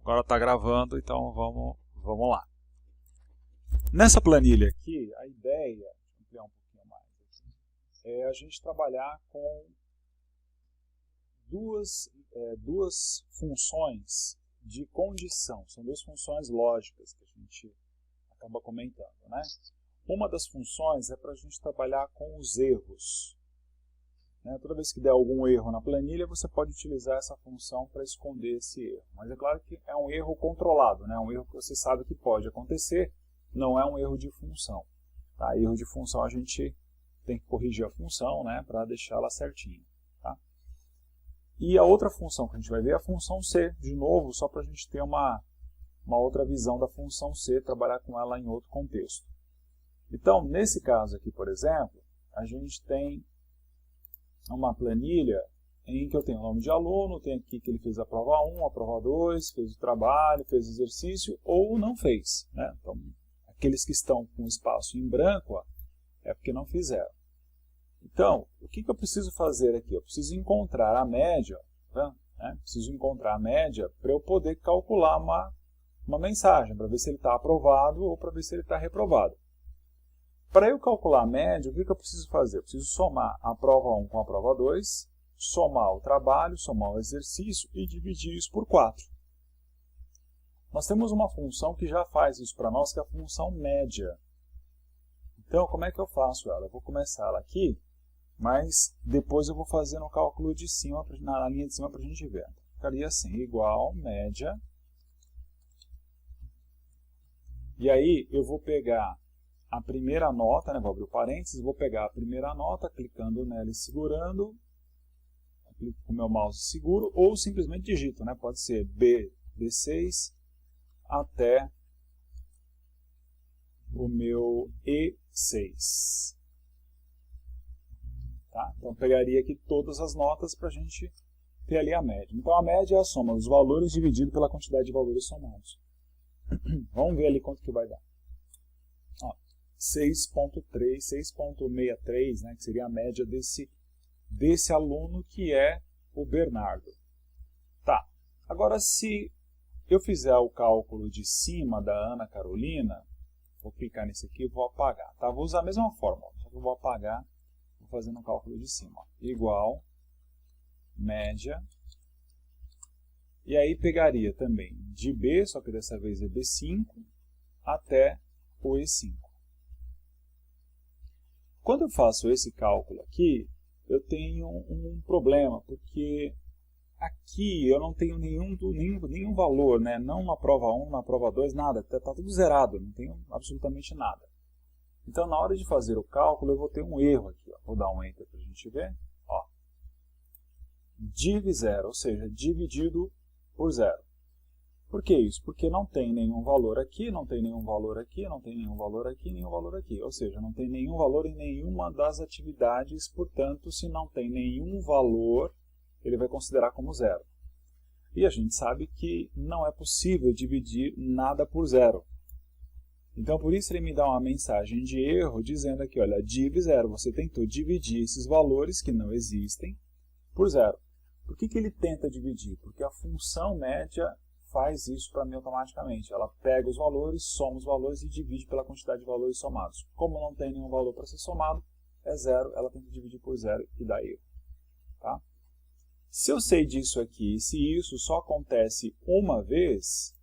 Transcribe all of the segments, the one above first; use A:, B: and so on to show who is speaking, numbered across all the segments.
A: agora está gravando, então vamos lá. Nessa planilha aqui, a ideia, vou ampliar um pouquinho mais aqui, é a gente trabalhar com duas funções de condição. São duas funções lógicas que a gente acaba comentando, né? Uma das funções é para a gente trabalhar com os erros. Toda vez que der algum erro na planilha, você pode utilizar essa função para esconder esse erro. Mas é claro que é um erro controlado, né? Um erro que você sabe que pode acontecer, não é um erro de função. Tá? Erro de função a gente tem que corrigir a função, né, para deixá-la certinha. Tá? E a outra função que a gente vai ver é a função C, de novo, só para a gente ter uma outra visão da função C, trabalhar com ela em outro contexto. Então, nesse caso aqui, por exemplo, a gente tem uma planilha em que eu tenho o nome de aluno, tem aqui que ele fez a prova 1, a prova 2, fez o trabalho, fez o exercício ou não fez. Né? Então, aqueles que estão com espaço em branco é porque não fizeram. Então, o que eu preciso fazer aqui? Eu preciso encontrar a média, né? Preciso encontrar a média para eu poder calcular uma mensagem, para ver se ele está aprovado ou para ver se ele está reprovado. Para eu calcular a média, o que eu preciso fazer? Eu preciso somar a prova 1 com a prova 2, somar o trabalho, somar o exercício e dividir isso por 4. Nós temos uma função que já faz isso para nós, que é a função média. Então, como é que eu faço ela? Eu vou começar ela aqui, mas depois eu vou fazer no cálculo de cima, na linha de cima para a gente ver. Ficaria assim, igual média. E aí eu vou pegar a primeira nota, né, vou abrir o parênteses, vou pegar a primeira nota, clicando nela e segurando, clico com o meu mouse seguro, ou simplesmente digito, né, pode ser B6 até o meu E6. Tá? Então, eu pegaria aqui todas as notas para a gente ter ali a média. Então, a média é a soma dos valores dividido pela quantidade de valores somados. Vamos ver ali quanto que vai dar. 6.3, 6.63, né, que seria a média desse aluno que é o Bernardo. Tá. Agora, se eu fizer o cálculo de cima da Ana Carolina, vou clicar nesse aqui e vou apagar. Tá? Vou usar a mesma fórmula, só que eu vou apagar, vou fazer no cálculo de cima. Igual, média, e aí pegaria também de B, só que dessa vez é B5, até o E5. Quando eu faço esse cálculo aqui, eu tenho um problema, porque aqui eu não tenho nenhum valor, né? Não na prova 1, na prova 2, nada, está tudo zerado, não tenho absolutamente nada. Então, na hora de fazer o cálculo, eu vou ter um erro aqui. Vou dar um Enter para a gente ver. Div 0, ou seja, dividido por 0. Por que isso? Porque não tem nenhum valor aqui, não tem nenhum valor aqui, não tem nenhum valor aqui, nenhum valor aqui. Ou seja, não tem nenhum valor em nenhuma das atividades, portanto, se não tem nenhum valor, ele vai considerar como 0. E a gente sabe que não é possível dividir nada por 0. Então, por isso ele me dá uma mensagem de erro, dizendo aqui, olha, div 0, você tentou dividir esses valores que não existem por 0. Por que ele tenta dividir? Porque a função média faz isso para mim automaticamente. Ela pega os valores, soma os valores e divide pela quantidade de valores somados. Como não tem nenhum valor para ser somado, é 0, ela tenta dividir por 0 e dá erro. Tá? Se eu sei disso aqui, e se isso só acontece uma vez,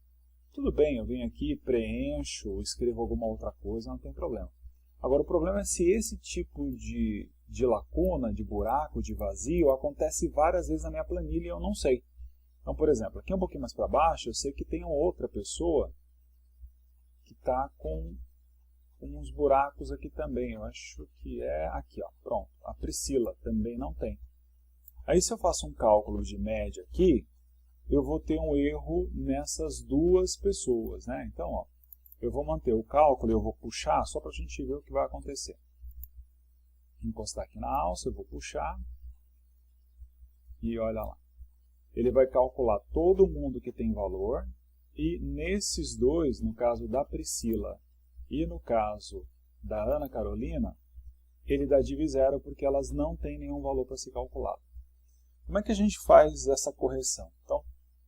A: tudo bem, eu venho aqui, preencho, escrevo alguma outra coisa, não tem problema. Agora, o problema é se esse tipo de lacuna, de buraco, de vazio, acontece várias vezes na minha planilha e eu não sei. Então, por exemplo, aqui um pouquinho mais para baixo, eu sei que tem outra pessoa que está com uns buracos aqui também. Eu acho que é aqui, pronto. A Priscila também não tem. Aí, se eu faço um cálculo de média aqui, eu vou ter um erro nessas duas pessoas, né? Então, eu vou manter o cálculo e eu vou puxar só para a gente ver o que vai acontecer. Vou encostar aqui na alça, eu vou puxar e olha lá. Ele vai calcular todo mundo que tem valor e nesses dois, no caso da Priscila e no caso da Ana Carolina, ele dá div 0 porque elas não têm nenhum valor para ser calculado. Como é que a gente faz essa correção? Então,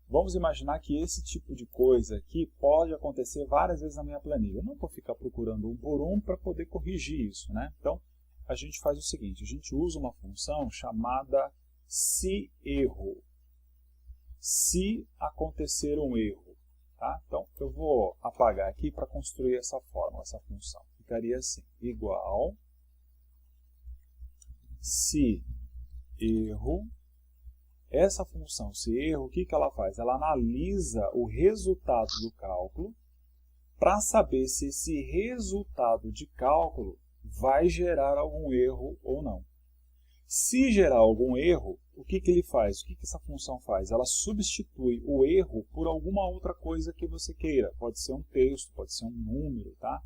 A: Vamos imaginar que esse tipo de coisa aqui pode acontecer várias vezes na minha planilha. Eu não vou ficar procurando um por um para poder corrigir isso, né? Então, a gente faz o seguinte, a gente usa uma função chamada seErro. Se acontecer um erro. Tá? Então, eu vou apagar aqui para construir essa fórmula, essa função. Ficaria assim, igual seErro. Essa função seErro, o que ela faz? Ela analisa o resultado do cálculo para saber se esse resultado de cálculo vai gerar algum erro ou não. Se gerar algum erro, o que ele faz? O que essa função faz? Ela substitui o erro por alguma outra coisa que você queira. Pode ser um texto, pode ser um número, tá?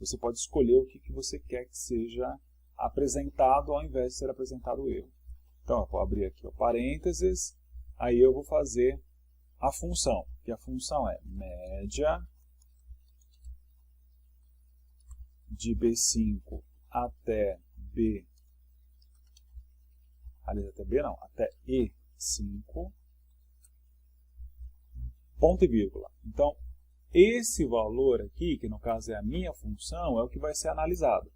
A: Você pode escolher o que você quer que seja apresentado ao invés de ser apresentado o erro. Então, eu vou abrir aqui o parênteses, aí eu vou fazer a função, que a função é média de B5 até B, aliás, até B não, até E5, ponto e vírgula. Então, esse valor aqui, que no caso é a minha função, é o que vai ser analisado.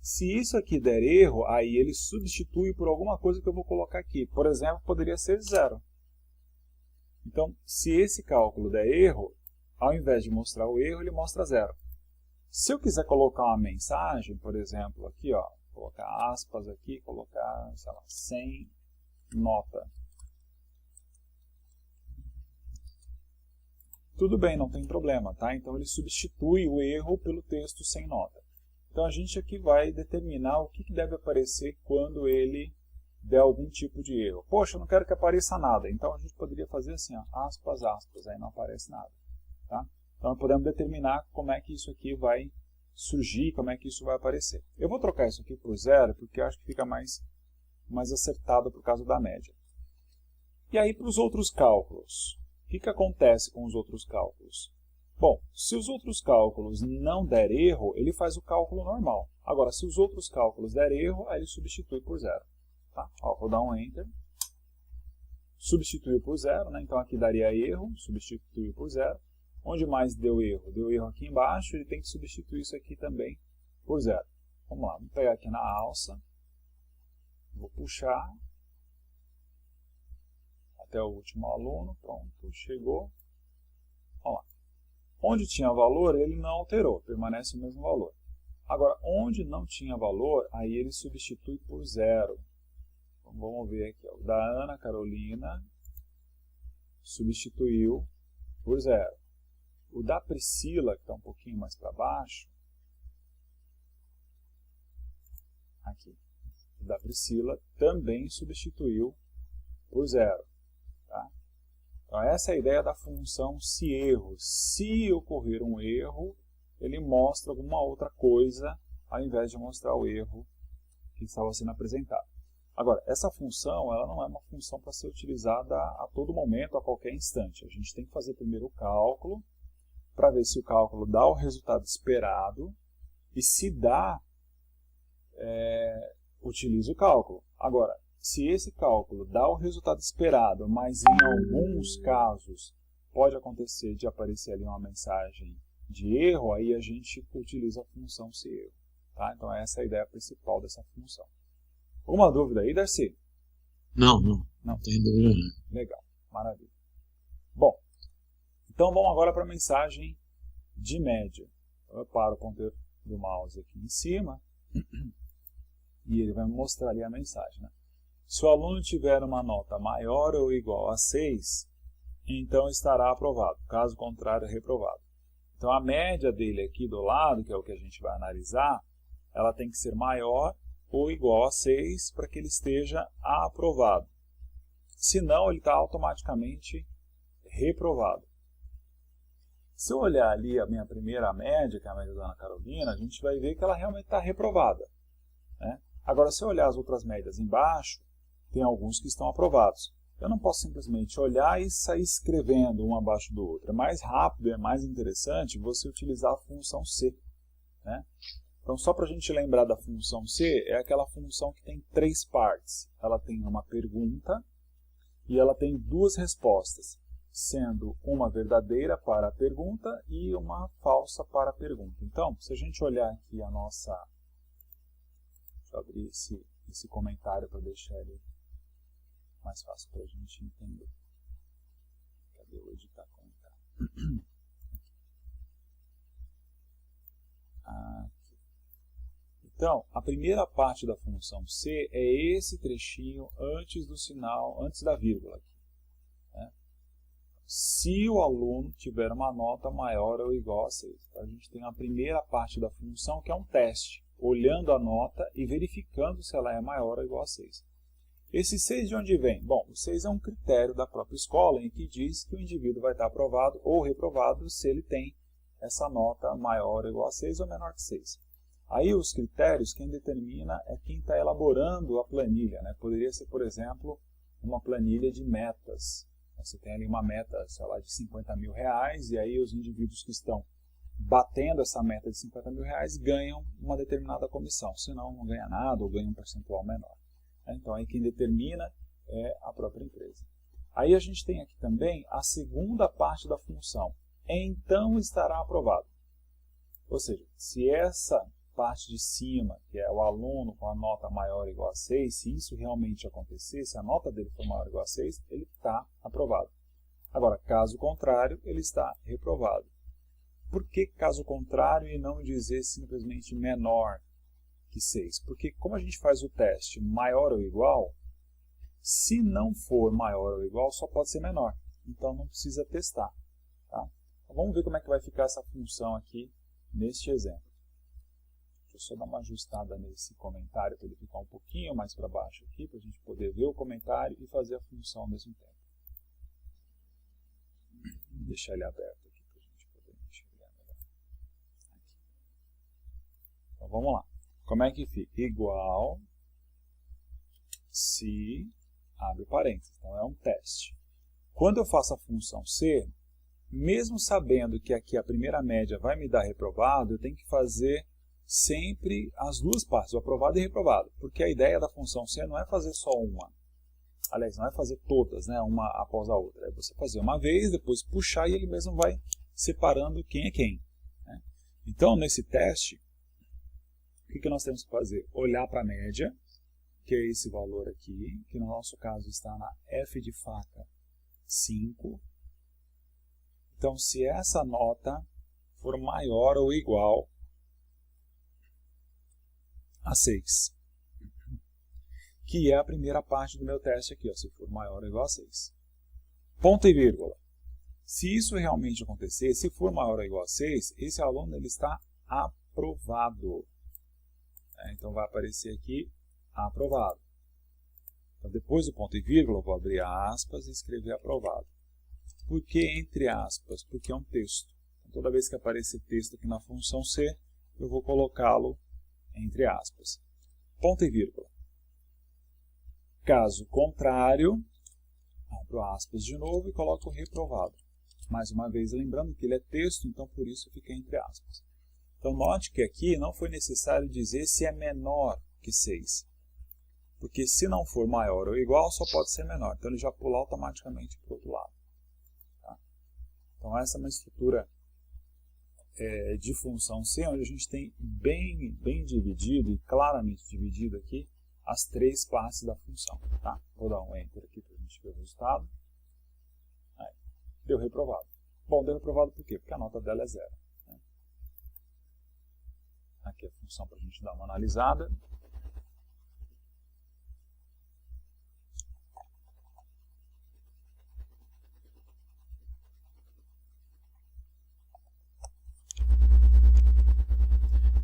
A: Se isso aqui der erro, aí ele substitui por alguma coisa que eu vou colocar aqui. Por exemplo, poderia ser 0. Então, se esse cálculo der erro, ao invés de mostrar o erro, ele mostra 0. Se eu quiser colocar uma mensagem, por exemplo, aqui, ó, colocar aspas aqui, colocar, sei lá, 100 nota. Tudo bem, não tem problema, tá? Então ele substitui o erro pelo texto sem nota. Então a gente aqui vai determinar o que deve aparecer quando ele der algum tipo de erro. Poxa, eu não quero que apareça nada. Então a gente poderia fazer assim, ó, aspas, aspas, aí não aparece nada. Tá? Então nós podemos determinar como é que isso aqui vai surgir, como é que isso vai aparecer. Eu vou trocar isso aqui por 0, porque eu acho que fica mais acertado por causa da média. E aí para os outros cálculos, o que acontece com os outros cálculos? Bom, se os outros cálculos não der erro, ele faz o cálculo normal. Agora, se os outros cálculos der erro, aí ele substitui por 0. Tá? Ó, vou dar um Enter. Substituiu por 0, né? Então aqui daria erro, substituiu por 0. Onde mais deu erro? Deu erro aqui embaixo, ele tem que substituir isso aqui também por 0. Vamos lá, vou pegar aqui na alça, vou puxar até o último aluno, pronto, chegou. Vamos lá. Onde tinha valor, ele não alterou, permanece o mesmo valor. Agora, onde não tinha valor, aí ele substitui por 0. Então, vamos ver aqui, ó. O da Ana Carolina substituiu por 0. O da Priscila, que está um pouquinho mais para baixo, aqui, o da Priscila também substituiu por 0. Tá? Então, essa é a ideia da função seErro. Se ocorrer um erro, ele mostra alguma outra coisa, ao invés de mostrar o erro que estava sendo apresentado. Agora, essa função ela não é uma função para ser utilizada a todo momento, a qualquer instante. A gente tem que fazer primeiro o cálculo, para ver se o cálculo dá o resultado esperado, e se dá, utiliza o cálculo. Agora, se esse cálculo dá o resultado esperado, mas em alguns casos pode acontecer de aparecer ali uma mensagem de erro, aí a gente utiliza a função seErro. Tá? Então essa é a ideia principal dessa função. Alguma dúvida aí, Darcy?
B: Não tem dúvida não.
A: Legal, maravilha. Bom, então vamos agora para a mensagem de média. Eu paro o ponteiro do mouse aqui em cima e ele vai me mostrar ali a mensagem. Né? Se o aluno tiver uma nota maior ou igual a 6, então estará aprovado. Caso contrário, reprovado. Então a média dele aqui do lado, que é o que a gente vai analisar, ela tem que ser maior ou igual a 6 para que ele esteja aprovado. Senão, ele está automaticamente reprovado. Se eu olhar ali a minha primeira média, que é a média da Ana Carolina, a gente vai ver que ela realmente está reprovada. Né? Agora, se eu olhar as outras médias embaixo, tem alguns que estão aprovados. Eu não posso simplesmente olhar e sair escrevendo um abaixo do outro. É mais rápido, é mais interessante você utilizar a função C. Né? Então, só para a gente lembrar da função C, é aquela função que tem 3 partes. Ela tem uma pergunta e ela tem 2 respostas. sendo uma verdadeira para a pergunta e uma falsa para a pergunta. Então, se a gente olhar aqui a nossa... Deixa eu abrir esse comentário para deixar ele mais fácil para a gente entender. Cadê o editar comentário? Aqui. Então, a primeira parte da função C é esse trechinho antes do sinal, antes da vírgula. Aqui, né? Se o aluno tiver uma nota maior ou igual a 6. Então, a gente tem a primeira parte da função, que é um teste, olhando a nota e verificando se ela é maior ou igual a 6. Esse 6 de onde vem? Bom, o 6 é um critério da própria escola em que diz que o indivíduo vai estar aprovado ou reprovado se ele tem essa nota maior ou igual a 6 ou menor que 6. Aí os critérios, quem determina é quem está elaborando a planilha, né? Poderia ser, por exemplo, uma planilha de metas. Você tem ali uma meta, sei lá, de 50 mil reais, e aí os indivíduos que estão batendo essa meta de 50 mil reais ganham uma determinada comissão, senão não ganha nada ou ganha um percentual menor. Então aí quem determina é a própria empresa. Aí a gente tem aqui também a segunda parte da função, então estará aprovado. Ou seja, se essa parte de cima, que é o aluno com a nota maior ou igual a 6, se isso realmente acontecer, se a nota dele for maior ou igual a 6, ele está aprovado. Agora, caso contrário, ele está reprovado. Por que caso contrário e não dizer simplesmente menor que 6? Porque como a gente faz o teste maior ou igual, se não for maior ou igual, só pode ser menor. Então não precisa testar. Tá? Então, vamos ver como é que vai ficar essa função aqui neste exemplo. Deixa eu só dar uma ajustada nesse comentário para ele ficar um pouquinho mais para baixo aqui, para a gente poder ver o comentário e fazer a função ao mesmo tempo. Vou deixar ele aberto aqui para a gente poder enxergar melhor. Aqui. Então vamos lá. Como é que fica? Igual se, abre parênteses, então é um teste. Quando eu faço a função C, mesmo sabendo que aqui a primeira média vai me dar reprovado, eu tenho que fazer sempre as duas partes, o aprovado e reprovado, porque a ideia da função C não é fazer só uma. Aliás, não é fazer todas, né, uma após a outra. É você fazer uma vez, depois puxar e ele mesmo vai separando quem é quem. Né? Então, nesse teste, o que nós temos que fazer? Olhar para a média, que é esse valor aqui, que no nosso caso está na F de faca 5. Então, se essa nota for maior ou igual a 6, que é a primeira parte do meu teste aqui, ó, se for maior ou igual a 6. Ponto e vírgula. Se isso realmente acontecer, se for maior ou igual a 6, esse aluno ele está aprovado. Então vai aparecer aqui aprovado. Então, depois do ponto e vírgula, eu vou abrir aspas e escrever aprovado. Por que entre aspas? Porque é um texto. Então, toda vez que aparecer texto aqui na função C, eu vou colocá-lo entre aspas. Ponto e vírgula. Caso contrário, abro aspas de novo e coloco reprovado. Mais uma vez, lembrando que ele é texto, então por isso fica entre aspas. Então note que aqui não foi necessário dizer se é menor que 6. Porque se não for maior ou igual, só pode ser menor. Então ele já pula automaticamente para o outro lado. Tá? Então essa é uma estrutura de função C, onde a gente tem bem dividido e claramente dividido aqui as três partes da função. Tá? Vou dar um Enter aqui para a gente ver o resultado. Aí, deu reprovado. Bom, deu reprovado por quê? Porque a nota dela é 0. Né? Aqui a função para a gente dar uma analisada.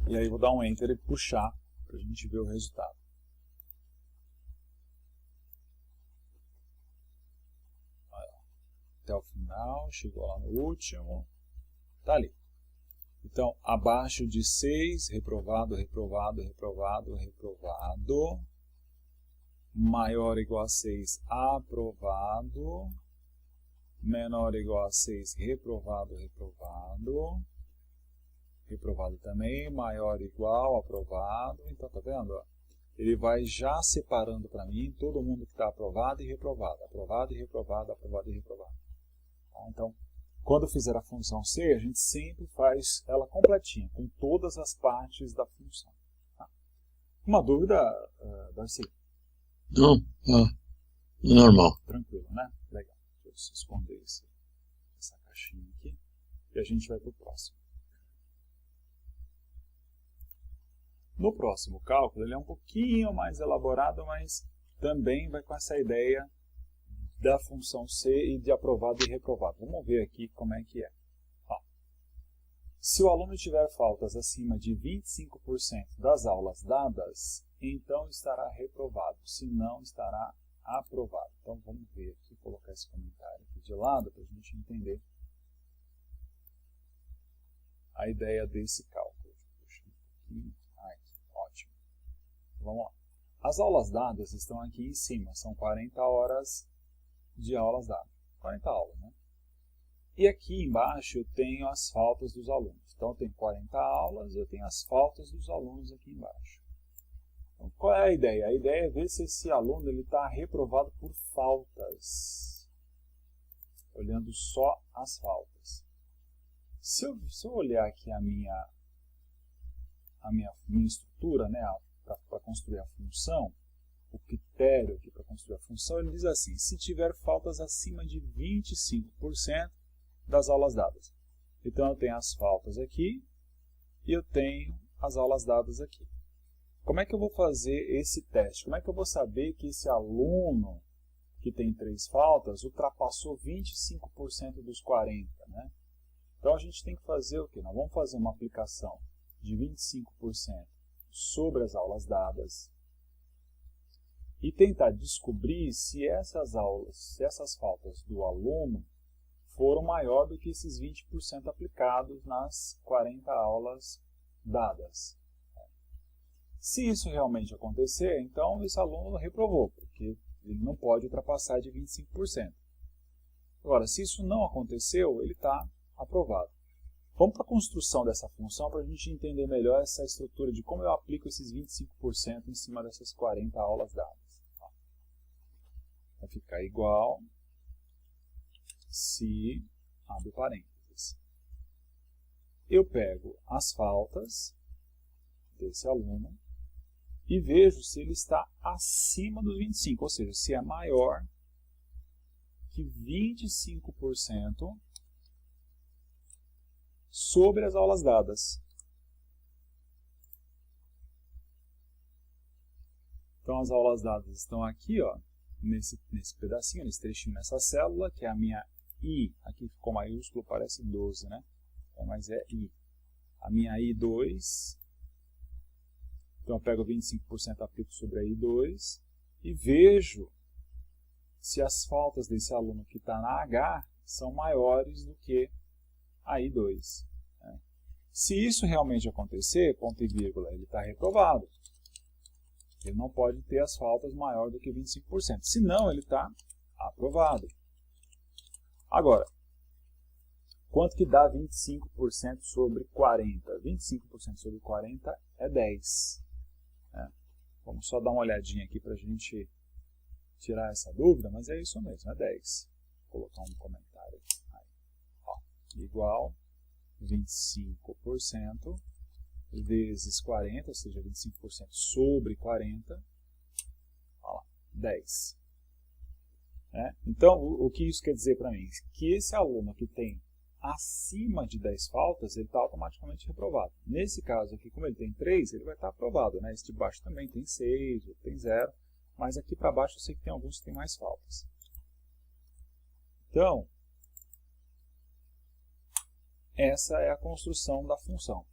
A: E aí vou dar um Enter e puxar para a gente ver o resultado. Até o final, chegou lá no último, está ali. Então, abaixo de 6, reprovado, reprovado, reprovado, reprovado. Maior ou igual a 6, aprovado. Menor ou igual a 6, reprovado, reprovado. Reprovado também, maior ou igual, aprovado. Então, tá vendo? Ó? Ele vai já separando para mim todo mundo que está aprovado e reprovado. Aprovado e reprovado, aprovado e reprovado. Tá? Então, quando fizer a função C, a gente sempre faz ela completinha, com todas as partes da função. Tá? Uma dúvida, Darcy?
B: Não, normal.
A: Tranquilo, né? Legal. Deixa eu esconder essa caixinha aqui e a gente vai para o próximo. No próximo cálculo, ele é um pouquinho mais elaborado, mas também vai com essa ideia da função C e de aprovado e reprovado. Vamos ver aqui como é que é. Ó, se o aluno tiver faltas acima de 25% das aulas dadas, então estará reprovado, se não estará aprovado. Então vamos ver aqui, colocar esse comentário aqui de lado para a gente entender a ideia desse cálculo. Puxa um pouquinho. Aqui, ótimo. Vamos lá. As aulas dadas estão aqui em cima, são 40 horas de aulas dadas. 40 aulas, né? E aqui embaixo eu tenho as faltas dos alunos. Então eu tenho 40 aulas e eu tenho as faltas dos alunos aqui embaixo. Então, qual é a ideia? A ideia é ver se esse aluno está reprovado por faltas. Olhando só as faltas. Se eu olhar aqui a minha estrutura, né, para construir a função, o critério aqui para construir a função, ele diz assim: se tiver faltas acima de 25% das aulas dadas. Então eu tenho as faltas aqui e eu tenho as aulas dadas aqui. Como é que eu vou fazer esse teste? Como é que eu vou saber que esse aluno que tem 3 faltas ultrapassou 25% dos 40%? Né? Então a gente tem que fazer o quê? Nós vamos fazer uma aplicação de 25% sobre as aulas dadas e tentar descobrir se essas faltas do aluno foram maior do que esses 20% aplicados nas 40 aulas dadas. Se isso realmente acontecer, então esse aluno reprovou, porque ele não pode ultrapassar de 25%. Agora, se isso não aconteceu, ele está aprovado. Vamos para a construção dessa função para a gente entender melhor essa estrutura de como eu aplico esses 25% em cima dessas 40 aulas dadas. Vai ficar igual se, abre parênteses, eu pego as faltas desse aluno e vejo se ele está acima dos 25%, ou seja, se é maior que 25% sobre as aulas dadas. Então as aulas dadas estão aqui, ó, nesse pedacinho, nesse trechinho, nessa célula, que é a minha I. Aqui ficou maiúsculo, parece 12, né? Mas é I. A minha I2. Então eu pego 25%, aplico sobre a I2 e vejo se as faltas desse aluno que está na H são maiores do que a I2. Né? Se isso realmente acontecer, ponto e vírgula, ele está reprovado. Ele não pode ter as faltas maiores do que 25%. Senão, ele está aprovado. Agora, quanto que dá 25% sobre 40%? 25% sobre 40% é 10. Né? Vamos só dar uma olhadinha aqui para a gente tirar essa dúvida, mas é isso mesmo, é 10. Vou colocar um comentário aqui. Aí, ó, igual 25% vezes 40, ou seja, 25% sobre 40, olha lá, 10. Então, o que isso quer dizer para mim? Que esse aluno que tem acima de 10 faltas, ele está automaticamente reprovado. Nesse caso aqui, como ele tem 3, ele vai estar aprovado. Né? Esse de baixo também tem 6, outro tem 0, mas aqui para baixo eu sei que tem alguns que tem mais faltas. Então, essa é a construção da função.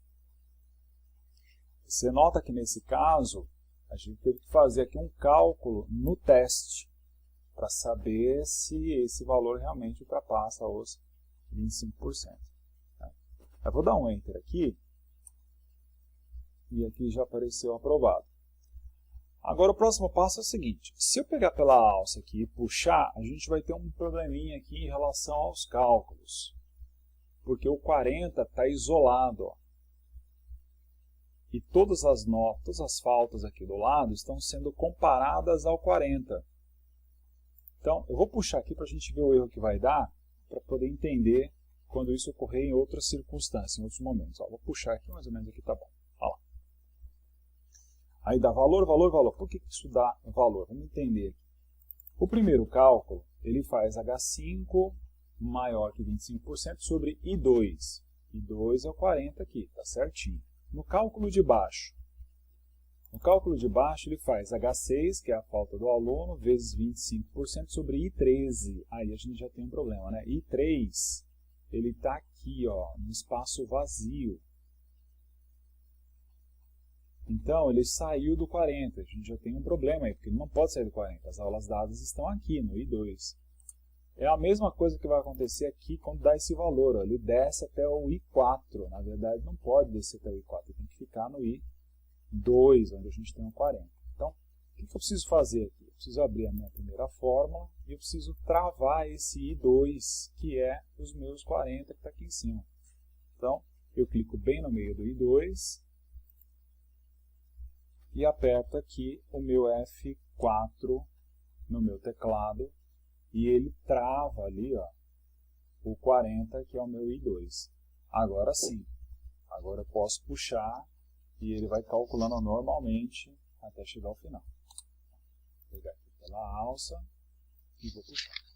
A: Você nota que nesse caso, a gente teve que fazer aqui um cálculo no teste para saber se esse valor realmente ultrapassa os 25%. Eu vou dar um Enter aqui e aqui já apareceu aprovado. Agora o próximo passo é o seguinte, se eu pegar pela alça aqui e puxar, a gente vai ter um probleminha aqui em relação aos cálculos, porque o 40 está isolado, ó. E todas as notas, as faltas aqui do lado, estão sendo comparadas ao 40. Então, eu vou puxar aqui para a gente ver o erro que vai dar para poder entender quando isso ocorrer em outras circunstâncias, em outros momentos. Ó, vou puxar aqui, mais ou menos aqui tá bom. Olha lá. Aí dá valor, valor, valor. Por que isso dá valor? Vamos entender aqui. O primeiro cálculo, ele faz H5 maior que 25% sobre I2. I2 é o 40 aqui, tá certinho. No cálculo de baixo, ele faz H6, que é a falta do aluno, vezes 25% sobre I13. Aí a gente já tem um problema, né? I3, ele está aqui, ó, no espaço vazio. Então, ele saiu do 40. A gente já tem um problema aí, porque ele não pode sair do 40. As aulas dadas estão aqui, no I2. É a mesma coisa que vai acontecer aqui quando dá esse valor. Ó. Ele desce até o I4. Na verdade, não pode descer até o I4. Ele tem que ficar no I2, onde a gente tem o 40. Então, o que eu preciso fazer aqui? Eu preciso abrir a minha primeira fórmula e eu preciso travar esse I2, que é os meus 40 que está aqui em cima. Então, eu clico bem no meio do I2 e aperto aqui o meu F4 no meu teclado e ele trava ali, ó, o 40, que é o meu I2. Agora sim, agora eu posso puxar e ele vai calculando normalmente até chegar ao final. Vou pegar aqui pela alça e vou puxar.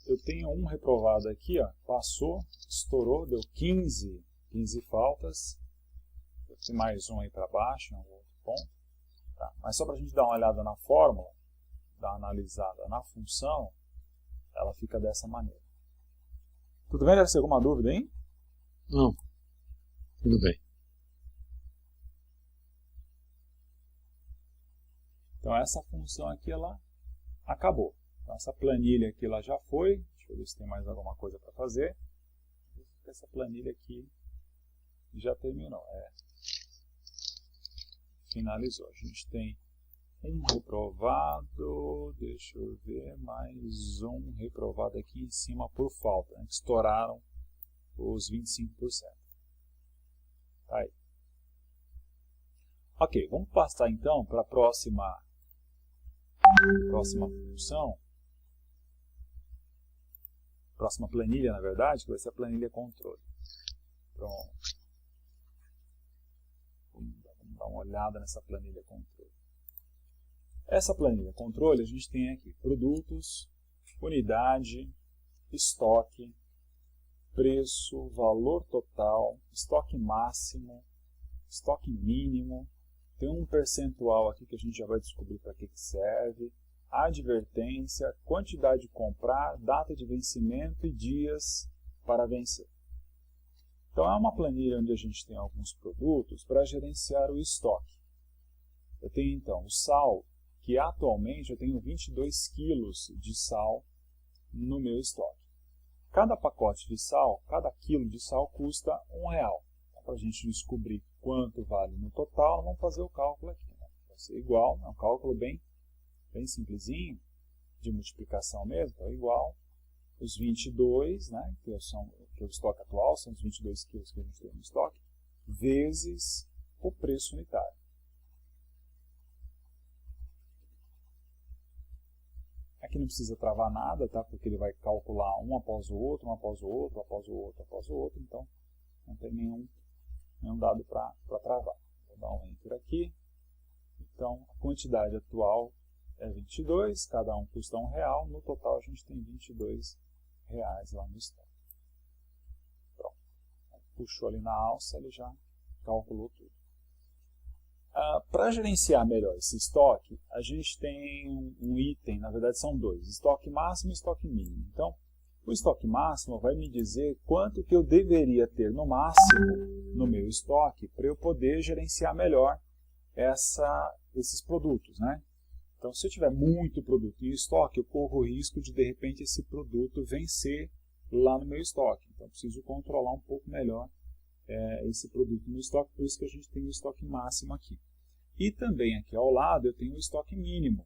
A: Eu tenho um reprovado aqui, ó, passou, estourou, deu 15 faltas. Tem mais um aí para baixo, em algum outro ponto. Tá? Mas só para a gente dar uma olhada na fórmula, dar uma analisada na função, ela fica dessa maneira. Tudo bem? Deve ser alguma dúvida, hein?
B: Não. Tudo bem.
A: Então essa função aqui, ela acabou. Então, essa planilha aqui ela já foi. Deixa eu ver se tem mais alguma coisa para fazer. Essa planilha aqui já terminou. Finalizou. A gente tem um reprovado. Deixa eu ver. Mais um reprovado aqui em cima por falta. Né, que estouraram os 25%. Tá aí. Ok, vamos passar então para a próxima função. Próxima planilha, na verdade, que vai ser a planilha controle. Pronto. Vamos dar uma olhada nessa planilha controle. Essa planilha controle, a gente tem aqui produtos, unidade, estoque, preço, valor total, estoque máximo, estoque mínimo. Tem um percentual aqui que a gente já vai descobrir para que serve. Advertência, quantidade de comprar, data de vencimento e dias para vencer. Então é uma planilha onde a gente tem alguns produtos para gerenciar o estoque. Eu tenho então o sal, que atualmente eu tenho 22 quilos de sal no meu estoque. Cada pacote de sal, cada quilo de sal custa R$1. Então, para a gente descobrir quanto vale no total, vamos fazer o cálculo aqui. Né? Vai ser igual, é um cálculo bem simplesinho, de multiplicação mesmo, então é igual os 22, né, que é o estoque atual, são os 22 quilos que a gente tem no estoque, vezes o preço unitário. Aqui não precisa travar nada, tá, porque ele vai calcular um após o outro, um após o outro, após o outro, após o outro, então não tem nenhum dado para travar. Vou dar um enter aqui. Então, a quantidade atual é 22, cada um custa R$1, no total a gente tem R$22 lá no estoque. Pronto. Puxou ali na alça, ele já calculou tudo. Para gerenciar melhor esse estoque, a gente tem um item, na verdade são dois, estoque máximo e estoque mínimo. Então, o estoque máximo vai me dizer quanto que eu deveria ter no máximo no meu estoque para eu poder gerenciar melhor esses produtos, né? Então, se eu tiver muito produto em estoque, eu corro o risco de repente, esse produto vencer lá no meu estoque. Então, eu preciso controlar um pouco melhor esse produto no estoque, por isso que a gente tem o estoque máximo aqui. E também aqui ao lado eu tenho o estoque mínimo,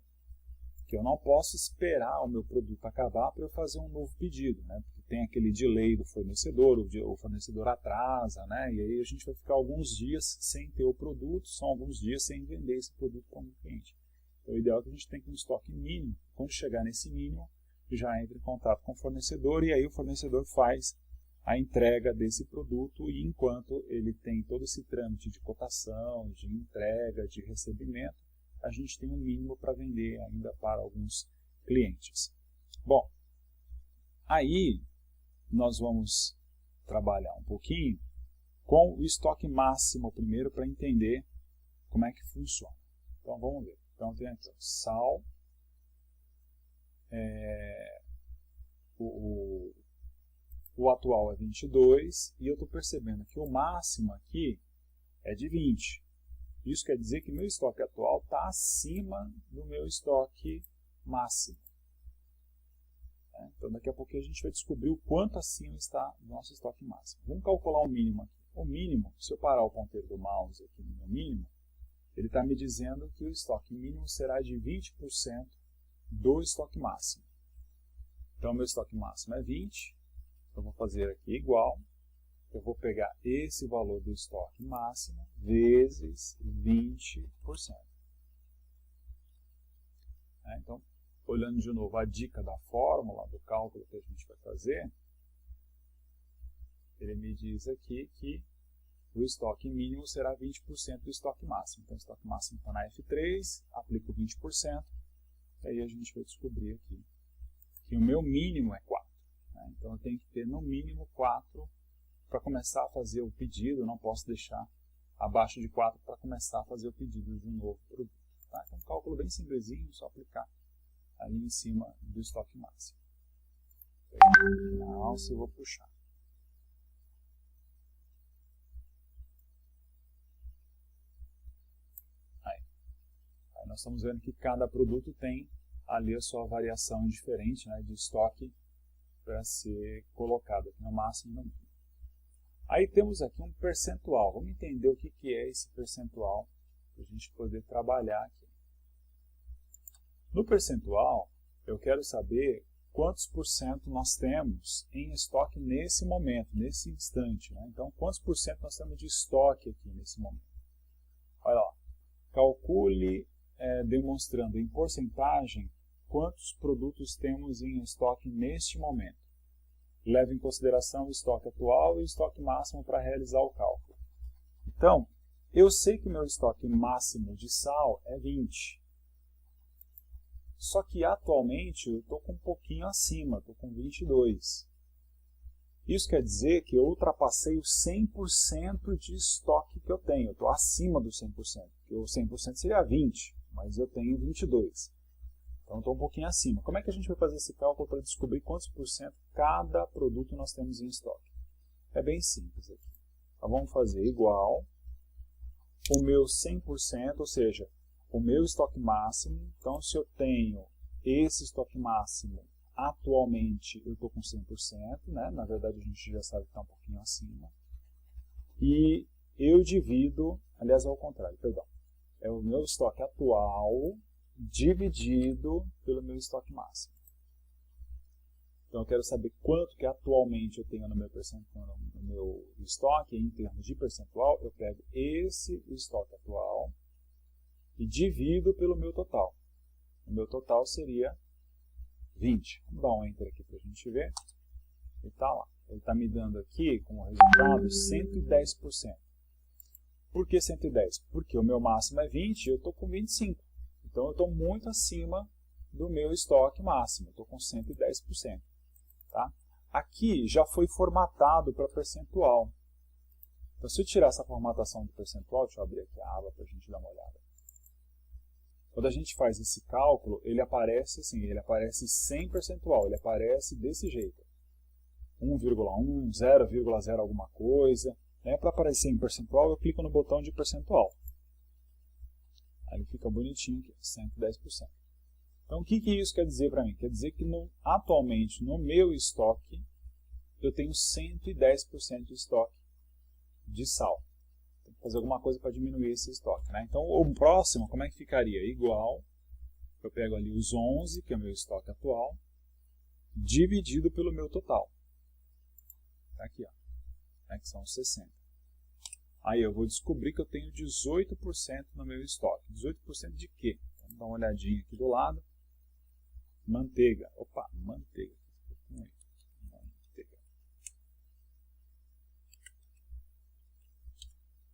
A: Porque eu não posso esperar o meu produto acabar para eu fazer um novo pedido, né? Porque tem aquele delay do fornecedor, o fornecedor atrasa, né? E aí a gente vai ficar alguns dias sem ter o produto, são alguns dios sem vender esse produto para um cliente. Então, o ideal é que a gente tenha um estoque mínimo. Quando chegar nesse mínimo, já entra em contato com o fornecedor e aí o fornecedor faz a entrega desse produto e enquanto ele tem todo esse trâmite de cotação, de entrega, de recebimento, a gente tem um mínimo para vender ainda para alguns clientes. Bom, aí nós vamos trabalhar um pouquinho com o estoque máximo primeiro para entender como é que funciona. Então vamos ver. Então tem aqui ó, sal, o atual é 22 e eu estou percebendo que o máximo aqui é de 20. Isso quer dizer que meu estoque atual está acima do meu estoque máximo. Então daqui a pouquinho a gente vai descobrir o quanto acima está o nosso estoque máximo. Vamos calcular o mínimo aqui. O mínimo, se eu parar o ponteiro do mouse aqui no meu mínimo, ele está me dizendo que o estoque mínimo será de 20% do estoque máximo. Então meu estoque máximo é 20, eu vou fazer aqui igual. Eu vou pegar esse valor do estoque máximo vezes 20%. Então, olhando de novo a dica da fórmula, do cálculo que a gente vai fazer, ele me diz aqui que o estoque mínimo será 20% do estoque máximo. Então, o estoque máximo está na F3, aplico 20%, e aí a gente vai descobrir aqui que o meu mínimo é 4. Então, eu tenho que ter no mínimo 4 para começar a fazer o pedido, eu não posso deixar abaixo de 4 para começar a fazer o pedido de um novo produto. Tá? Então, um cálculo bem simplesinho, só aplicar ali em cima do estoque máximo. Não, se eu vou puxar. Aí nós estamos vendo que cada produto tem ali a sua variação diferente, né, de estoque para ser colocado aqui no máximo e no mínimo. Aí temos aqui um percentual. Vamos entender o que é esse percentual para a gente poder trabalhar aqui. No percentual, eu quero saber quantos por cento nós temos em estoque nesse momento, nesse instante. Né? Então, quantos por cento nós temos de estoque aqui nesse momento. Olha lá, calcule demonstrando em porcentagem quantos produtos temos em estoque neste momento. Leve em consideração o estoque atual e o estoque máximo para realizar o cálculo. Então, eu sei que o meu estoque máximo de sal é 20. Só que atualmente eu estou com um pouquinho acima, estou com 22. Isso quer dizer que eu ultrapassei o 100% de estoque que eu tenho. Eu estou acima do 100%, porque o 100% seria 20, mas eu tenho 22. Então, estou um pouquinho acima. Como é que a gente vai fazer esse cálculo para descobrir quantos por cento cada produto nós temos em estoque? É bem simples aqui. Então, vamos fazer igual o meu 100%, ou seja, o meu estoque máximo. Então, se eu tenho esse estoque máximo, atualmente eu estou com 100%, né? Na verdade, a gente já sabe que está um pouquinho acima. E eu divido, aliás, ao contrário, perdão. É o meu estoque atual dividido pelo meu estoque máximo. Então eu quero saber quanto que atualmente eu tenho no meu estoque, em termos de percentual, eu pego esse estoque atual e divido pelo meu total. O meu total seria 20. Vamos dar um Enter aqui para a gente ver. Ele está lá. Ele está me dando aqui, como resultado, 110%. Por que 110? Porque o meu máximo é 20 e eu estou com 25. Então, eu estou muito acima do meu estoque máximo. Estou com 110%. Tá? Aqui já foi formatado para percentual. Então, se eu tirar essa formatação do percentual, deixa eu abrir aqui a aba para a gente dar uma olhada. Quando a gente faz esse cálculo, ele aparece assim, ele aparece sem percentual, ele aparece desse jeito. 1,1, 0,0 alguma coisa. Né? Para aparecer em percentual, eu clico no botão de percentual. Aí ele fica bonitinho aqui, 110%. Então, o que isso quer dizer para mim? Quer dizer que atualmente, no meu estoque, eu tenho 110% de estoque de sal. Tem que fazer alguma coisa para diminuir esse estoque. Né? Então, o próximo, como é que ficaria? Igual Eu pego ali os 11, que é o meu estoque atual, dividido pelo meu total. Tá aqui, ó. Que são os 60. Aí eu vou descobrir que eu tenho 18% no meu estoque. 18% de quê? Vamos dar uma olhadinha aqui do lado. Manteiga. Opa, manteiga. Manteiga.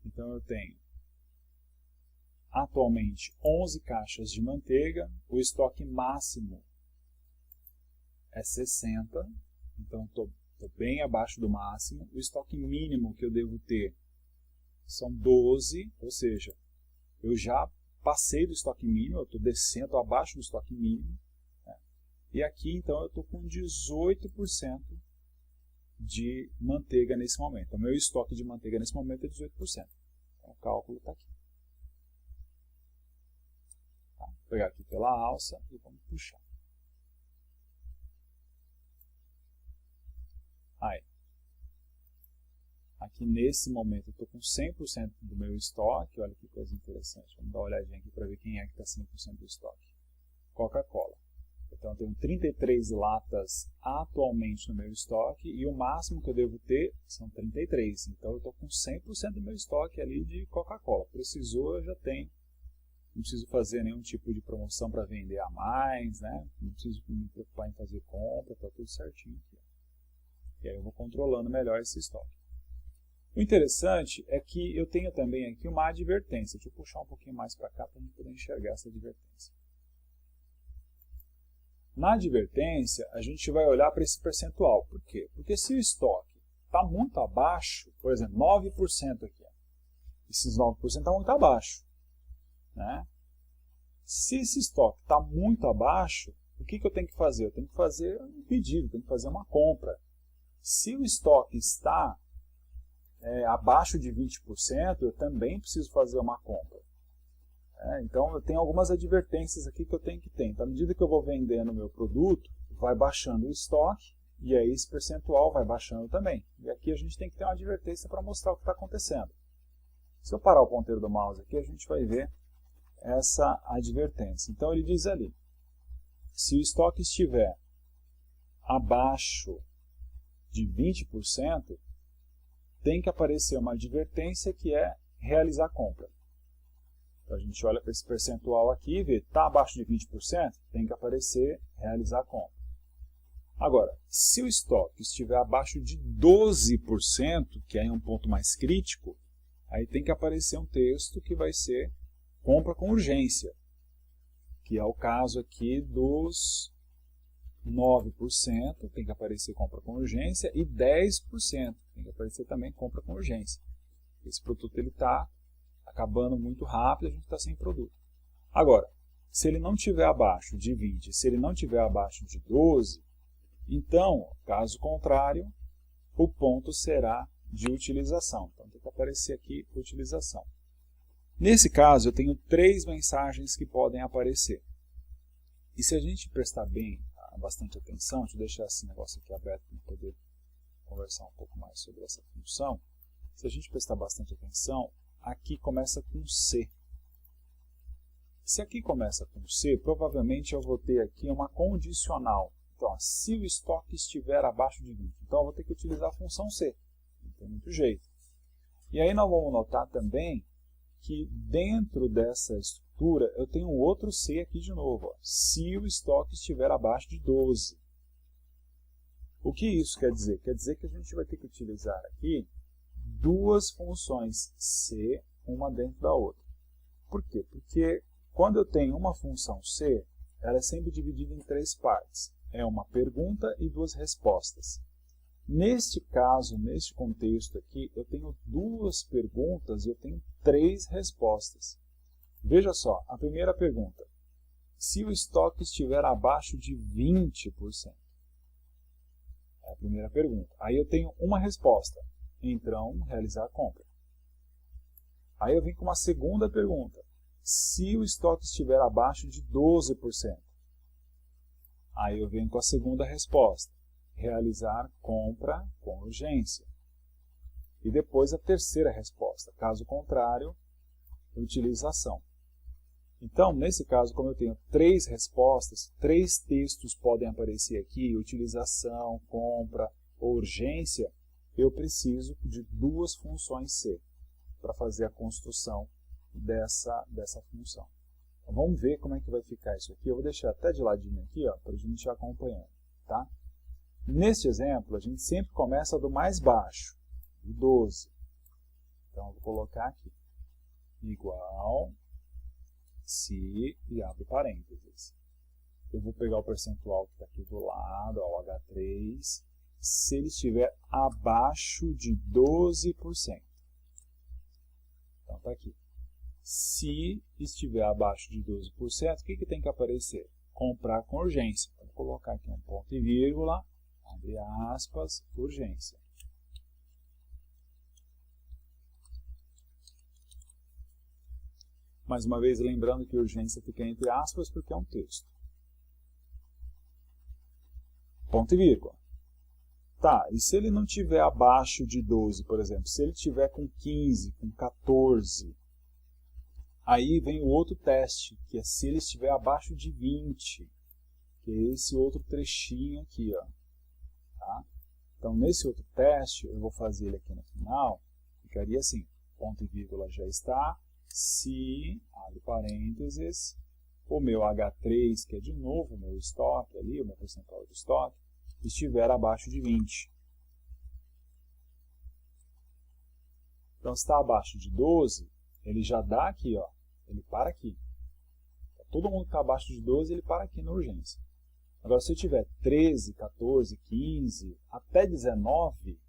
A: Então eu tenho atualmente 11 caixas de manteiga. O estoque máximo é 60. Então estou bem abaixo do máximo. O estoque mínimo que eu devo ter são 12, ou seja, eu já passei do estoque mínimo, eu estou descendo abaixo do estoque mínimo. Né? E aqui, então, eu estou com 18% de manteiga nesse momento. O meu estoque de manteiga nesse momento é 18%. Então, o cálculo está aqui. Tá? Vou pegar aqui pela alça e vamos puxar. Aí. Aqui nesse momento eu estou com 100% do meu estoque. Olha que coisa interessante. Vamos dar uma olhadinha aqui para ver quem é que está 100% do estoque. Coca-Cola. Então eu tenho 33 latas atualmente no meu estoque e o máximo que eu devo ter são 33. Então eu estou com 100% do meu estoque ali de Coca-Cola. Precisou, eu já tenho. Não preciso fazer nenhum tipo de promoção para vender a mais, né? Não preciso me preocupar em fazer compra, está tudo certinho aqui. E aí eu vou controlando melhor esse estoque. O interessante é que eu tenho também aqui uma advertência. Deixa eu puxar um pouquinho mais para cá para a gente poder enxergar essa advertência. Na advertência, a gente vai olhar para esse percentual. Por quê? Porque se o estoque está muito abaixo, por exemplo, 9% aqui. Esses 9% estão muito abaixo. Né? Se esse estoque está muito abaixo, o que eu tenho que fazer? Eu tenho que fazer um pedido, tenho que fazer uma compra. Se o estoque está abaixo de 20%, eu também preciso fazer uma compra. Então, eu tenho algumas advertências aqui que eu tenho que ter. Então, à medida que eu vou vendendo o meu produto, vai baixando o estoque, e aí esse percentual vai baixando também. E aqui a gente tem que ter uma advertência para mostrar o que está acontecendo. Se eu parar o ponteiro do mouse aqui, a gente vai ver essa advertência. Então, ele diz ali, se o estoque estiver abaixo de 20%, tem que aparecer uma advertência que é realizar a compra. Então a gente olha para esse percentual aqui e vê, está abaixo de 20%, tem que aparecer realizar a compra. Agora, se o estoque estiver abaixo de 12%, que aí é um ponto mais crítico, aí tem que aparecer um texto que vai ser compra com urgência, que é o caso aqui dos 9%, tem que aparecer compra com urgência, e 10% tem que aparecer também compra com urgência. Esse produto está acabando muito rápido, a gente está sem produto. Agora, se ele não estiver abaixo de 20%, se ele não estiver abaixo de 12%, então, caso contrário, o ponto será de utilização. Então tem que aparecer aqui utilização. Nesse caso, eu tenho 3 mensagens que podem aparecer. E se a gente prestar bastante atenção, deixa eu deixar esse negócio aqui aberto para poder conversar um pouco mais sobre essa função. Se a gente prestar bastante atenção, aqui começa com C. Se aqui começa com C, provavelmente eu vou ter aqui uma condicional. Então, se o estoque estiver abaixo de 20, então eu vou ter que utilizar a função C. Não tem muito jeito. E aí nós vamos notar também que dentro dessa estrutura eu tenho um outro C aqui de novo. Ó, se o estoque estiver abaixo de 12. O que isso quer dizer? Quer dizer que a gente vai ter que utilizar aqui 2 funções C, uma dentro da outra. Por quê? Porque quando eu tenho uma função C, ela é sempre dividida em 3 partes. É uma pergunta e 2 respostas. Neste caso, neste contexto aqui, eu tenho 2 perguntas e eu tenho 3 respostas. Veja só, a primeira pergunta. Se o estoque estiver abaixo de 20%. É a primeira pergunta. Aí eu tenho uma resposta. Então, realizar a compra. Aí eu venho com uma segunda pergunta. Se o estoque estiver abaixo de 12%. Aí eu venho com a segunda resposta. Realizar compra com urgência. E depois a terceira resposta. Caso contrário, utilização. Então, nesse caso, como eu tenho 3 respostas, 3 textos podem aparecer aqui, utilização, compra, urgência, eu preciso de 2 funções C para fazer a construção dessa função. Então, vamos ver como é que vai ficar isso aqui. Eu vou deixar até de ladinho aqui, para a gente ir acompanhando. Tá? Neste exemplo, a gente sempre começa do mais baixo, do 12. Então, eu vou colocar aqui, igual, se, e abre parênteses. Eu vou pegar o percentual que está aqui do lado, o H3, se ele estiver abaixo de 12%. Então, está aqui. Se estiver abaixo de 12%, o que tem que aparecer? Comprar com urgência. Vou colocar aqui um ponto e vírgula, abre aspas, urgência. Mais uma vez, lembrando que urgência fica entre aspas porque é um texto. Ponto e vírgula. Tá, e se ele não estiver abaixo de 12, por exemplo, se ele estiver com 15, com 14, aí vem o outro teste, que é se ele estiver abaixo de 20, que é esse outro trechinho aqui, ó. Tá? Então, nesse outro teste, eu vou fazer ele aqui no final, ficaria assim, ponto e vírgula já está, se, abre parênteses, o meu H3, que é de novo o meu estoque ali, o meu percentual de estoque, estiver abaixo de 20. Então, se está abaixo de 12, ele já dá aqui, ó, ele para aqui. Todo mundo que está abaixo de 12, ele para aqui na urgência. Agora, se eu tiver 13, 14, 15, até 19,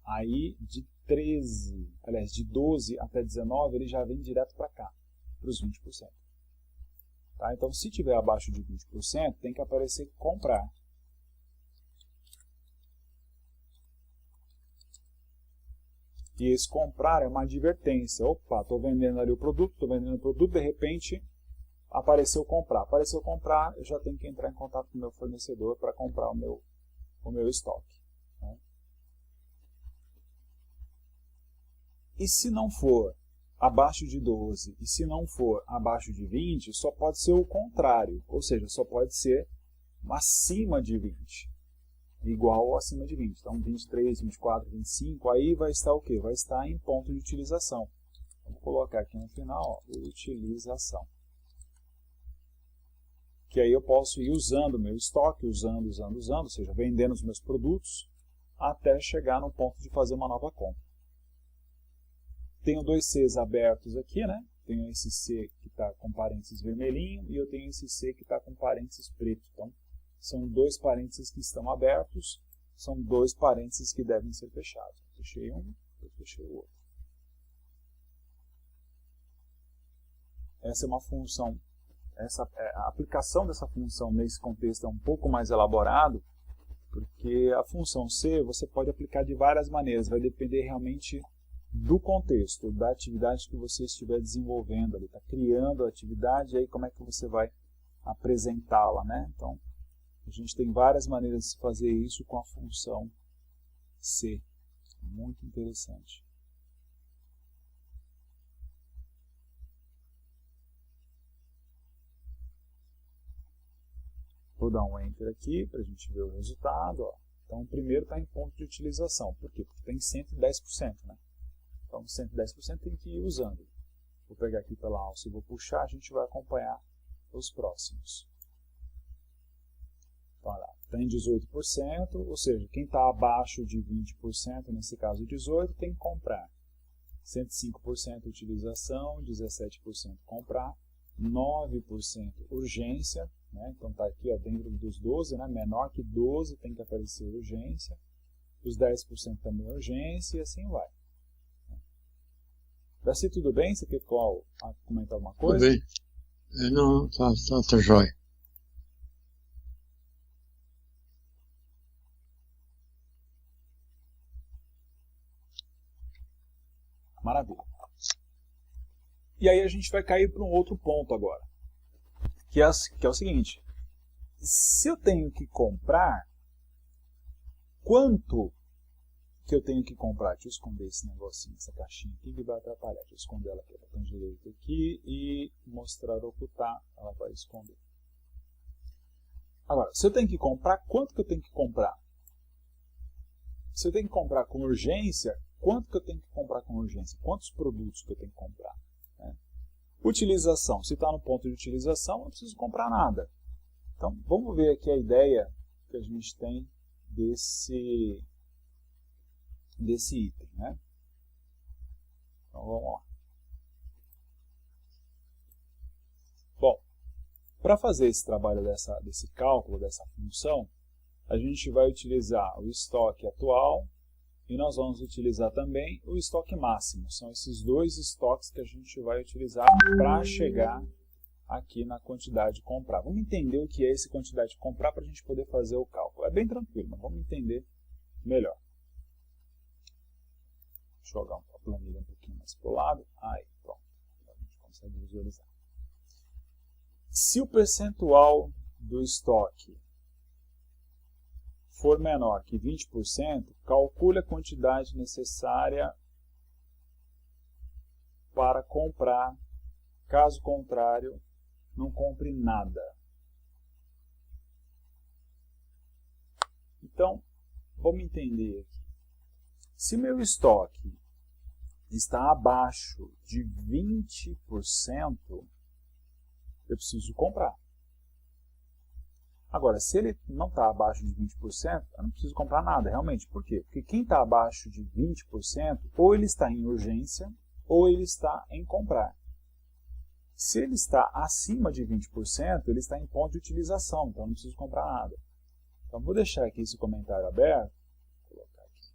A: aí de 13, aliás, de 12 até 19, ele já vem direto para cá, para os 20%. Tá? Então, se tiver abaixo de 20%, tem que aparecer comprar. E esse comprar é uma advertência. Opa, estou vendendo ali o produto, de repente apareceu comprar. Apareceu comprar, eu já tenho que entrar em contato com o meu fornecedor para comprar o meu estoque. Né? E se não for abaixo de 12 e se não for abaixo de 20, só pode ser o contrário, ou seja, só pode ser acima de 20, igual ou acima de 20. Então 23, 24, 25, aí vai estar o quê? Vai estar em ponto de utilização. Vou colocar aqui no final, ó, utilização. Que aí eu posso ir usando o meu estoque, usando, ou seja, vendendo os meus produtos, até chegar no ponto de fazer uma nova compra. Tenho 2 Cs abertos aqui, né? Tenho esse C que está com parênteses vermelhinho e eu tenho esse C que está com parênteses preto. Então, são 2 parênteses que estão abertos, são 2 parênteses que devem ser fechados. Fechei um, depois fechei o outro. Essa é uma função, a aplicação dessa função nesse contexto é um pouco mais elaborado, porque a função C você pode aplicar de várias maneiras, vai depender realmente do contexto, da atividade que você estiver desenvolvendo, ele está criando a atividade, e aí como é que você vai apresentá-la, né? Então, a gente tem várias maneiras de se fazer isso com a função C. Muito interessante. Vou dar um Enter aqui para a gente ver o resultado. Ó. Então, o primeiro está em ponto de utilização. Por quê? Porque tem 110%. Né? Então, 110% tem que ir usando. Vou pegar aqui pela alça e vou puxar, a gente vai acompanhar os próximos. Então, olha lá, tem 18%, ou seja, quem está abaixo de 20%, nesse caso 18%, tem que comprar. 105% utilização, 17% comprar, 9% urgência, né? Então está aqui ó, dentro dos 12, né? Menor que 12 tem que aparecer urgência, os 10% também urgência e assim vai. Daci, tudo bem? Você quer comentar alguma coisa?
B: Tudo bem. Não, tá jóia.
A: Maravilha. E aí a gente vai cair para um outro ponto agora, que é o seguinte, se eu tenho que comprar, quanto que eu tenho que comprar? Deixa eu esconder esse negocinho, essa caixinha aqui que vai atrapalhar. Deixa eu esconder ela aqui, botão direito aqui e mostrar, ocultar, ela vai esconder. Agora, se eu tenho que comprar, quanto que eu tenho que comprar? Se eu tenho que comprar com urgência, quanto que eu tenho que comprar com urgência? Quantos produtos que eu tenho que comprar? Né? Utilização. Se está no ponto de utilização, eu não preciso comprar nada. Então, vamos ver aqui a ideia que a gente tem desse item. Né? Então, vamos lá. Bom, para fazer esse trabalho desse cálculo, dessa função, a gente vai utilizar o estoque atual e nós vamos utilizar também o estoque máximo. São esses dois estoques que a gente vai utilizar para chegar aqui na quantidade de comprar. Vamos entender o que é essa quantidade de comprar para a gente poder fazer o cálculo. É bem tranquilo, mas vamos entender melhor. Deixa eu jogar a planilha um pouquinho mais para o lado. Aí, pronto. A gente consegue visualizar. Se o percentual do estoque for menor que 20%, calcule a quantidade necessária para comprar. Caso contrário, não compre nada. Então, vamos entender aqui. Se meu estoque está abaixo de 20%, eu preciso comprar. Agora, se ele não está abaixo de 20%, eu não preciso comprar nada, realmente. Por quê? Porque quem está abaixo de 20%, ou ele está em urgência, ou ele está em comprar. Se ele está acima de 20%, ele está em ponto de utilização, então eu não preciso comprar nada. Então, vou deixar aqui esse comentário aberto. Vou colocar aqui.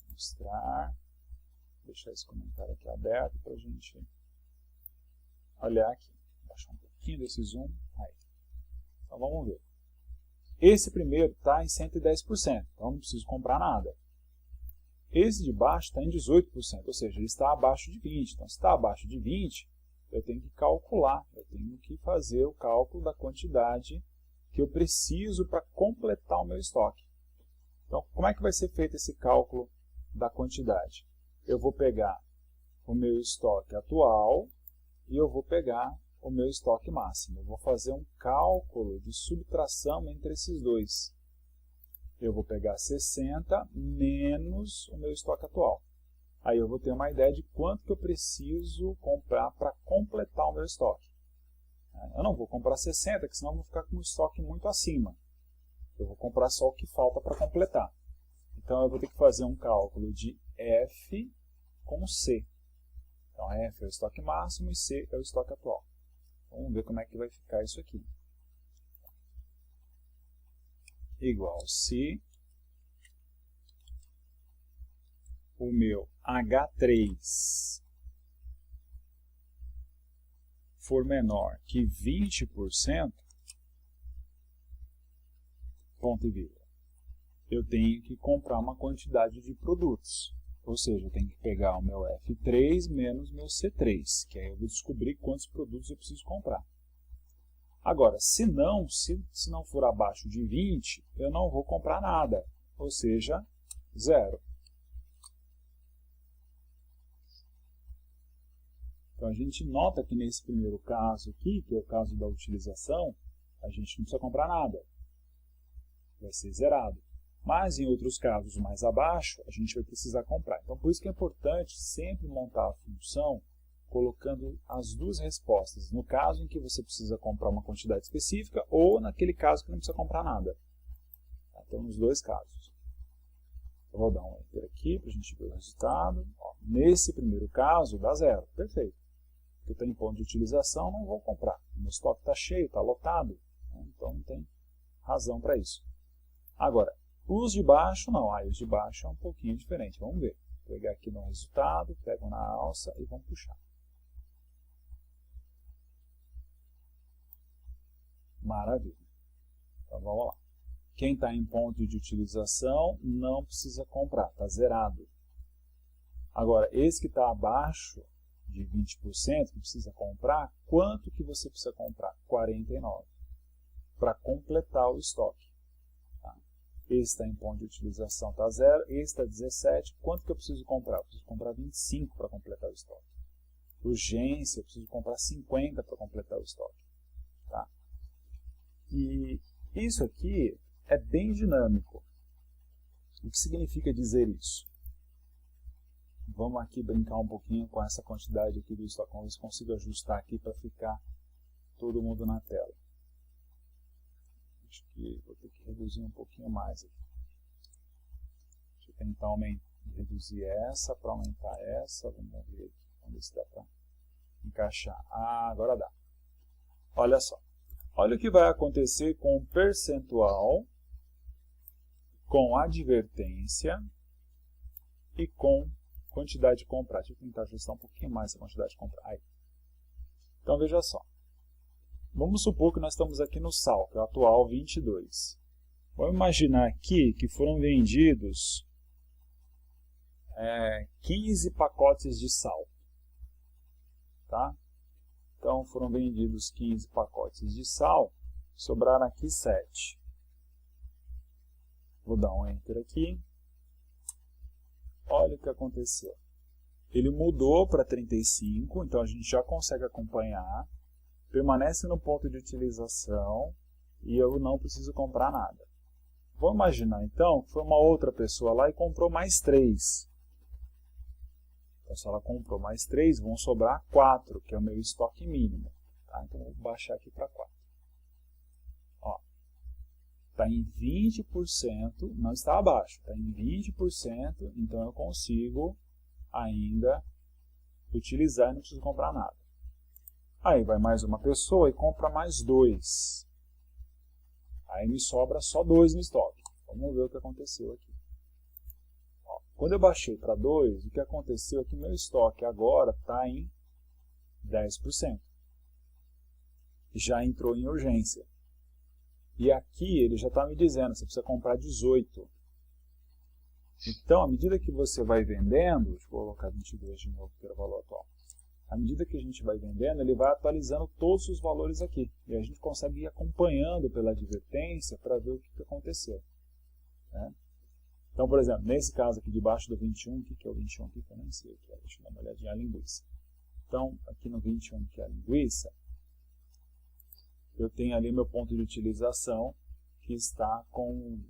A: Mostrar. Vou deixar esse comentário aqui aberto para a gente olhar aqui. Vou baixar um pouquinho desse zoom. Aí. Então, vamos ver. Esse primeiro está em 110%, então não preciso comprar nada. Esse de baixo está em 18%, ou seja, ele está abaixo de 20%. Então, se está abaixo de 20%, eu tenho que calcular, eu tenho que fazer o cálculo da quantidade que eu preciso para completar o meu estoque. Então, como é que vai ser feito esse cálculo da quantidade? Eu vou pegar o meu estoque atual e eu vou pegar o meu estoque máximo. Eu vou fazer um cálculo de subtração entre esses dois. Eu vou pegar 60 menos o meu estoque atual. Aí eu vou ter uma ideia de quanto que eu preciso comprar para completar o meu estoque. Eu não vou comprar 60, que senão eu vou ficar com um estoque muito acima. Eu vou comprar só o que falta para completar. Então eu vou ter que fazer um cálculo de F com C. Então F é o estoque máximo e C é o estoque atual. Vamos ver como é que vai ficar isso aqui. Igual se o meu H3 for menor que 20%, ponto e vírgula, eu tenho que comprar uma quantidade de produtos. Ou seja, eu tenho que pegar o meu F3 menos o meu C3, que aí eu vou descobrir quantos produtos eu preciso comprar. Agora, se não for abaixo de 20, eu não vou comprar nada, ou seja, zero. Então, a gente nota que nesse primeiro caso aqui, que é o caso da utilização, a gente não precisa comprar nada. Vai ser zerado. Mas em outros casos mais abaixo, a gente vai precisar comprar. Então, por isso que é importante sempre montar a função colocando as duas respostas. No caso em que você precisa comprar uma quantidade específica ou naquele caso que não precisa comprar nada. Então, nos dois casos. Eu vou dar um enter aqui para a gente ver o resultado. Ó, nesse primeiro caso, dá zero. Perfeito. Porque está em ponto de utilização, não vou comprar. O meu estoque está cheio, está lotado. Então, não tem razão para isso. Agora, os de baixo não. Os de baixo é um pouquinho diferente. Vamos ver. Vou pegar aqui no resultado, pego na alça e vamos puxar. Maravilha. Então, vamos lá. Quem está em ponto de utilização não precisa comprar, está zerado. Agora, esse que está abaixo de 20%, que precisa comprar, quanto que você precisa comprar? 49. Para completar o estoque. Tá? esse está em ponto de utilização, está 0, esse está 17, quanto que eu preciso comprar? Eu preciso comprar 25 para completar o estoque. Urgência, eu preciso comprar 50 para completar o estoque. Tá? E isso aqui é bem dinâmico. O que significa dizer isso? Vamos aqui brincar um pouquinho com essa quantidade aqui do estoque. Vamos ver se consigo ajustar aqui para ficar todo mundo na tela. Acho que vou ter que reduzir um pouquinho mais aqui. Deixa eu tentar reduzir essa para aumentar essa. Vamos ver aqui. Vamos ver se dá para encaixar. Ah, agora dá. Olha só. Olha o que vai acontecer com o percentual, com advertência e com quantidade de comprar. Deixa eu tentar ajustar um pouquinho mais essa quantidade de comprar. Aí. Então veja só. Vamos supor que nós estamos aqui no sal, que é o atual 22. Vamos imaginar aqui que foram vendidos 15 pacotes de sal. Tá? Então foram vendidos 15 pacotes de sal, sobraram aqui 7. Vou dar um Enter aqui. Olha o que aconteceu. Ele mudou para 35, então a gente já consegue acompanhar. Permanece no ponto de utilização e eu não preciso comprar nada. Vou imaginar então que foi uma outra pessoa lá e comprou mais 3. Então se ela comprou mais 3, vão sobrar 4, que é o meu estoque mínimo. Tá? Então vou baixar aqui para 4. Está em 20%, não está abaixo, está em 20%, então eu consigo ainda utilizar e não preciso comprar nada. Aí vai mais uma pessoa e compra mais 2. Aí me sobra só 2 no estoque. Vamos ver o que aconteceu aqui. Quando eu baixei para 2, o que aconteceu é que meu estoque agora está em 10%. Já entrou em urgência. E aqui ele já está me dizendo, você precisa comprar 18. Então, à medida que você vai vendendo, deixa eu colocar 22 de novo, que era o valor atual. À medida que a gente vai vendendo, ele vai atualizando todos os valores aqui. E a gente consegue ir acompanhando pela advertência para ver o que aconteceu. Né? Então, por exemplo, nesse caso aqui debaixo do 21, o que é o 21 aqui? Que eu nem sei o que é. Deixa eu dar uma olhadinha, a linguiça. Então, aqui no 21, que é a linguiça, eu tenho ali meu ponto de utilização, que está com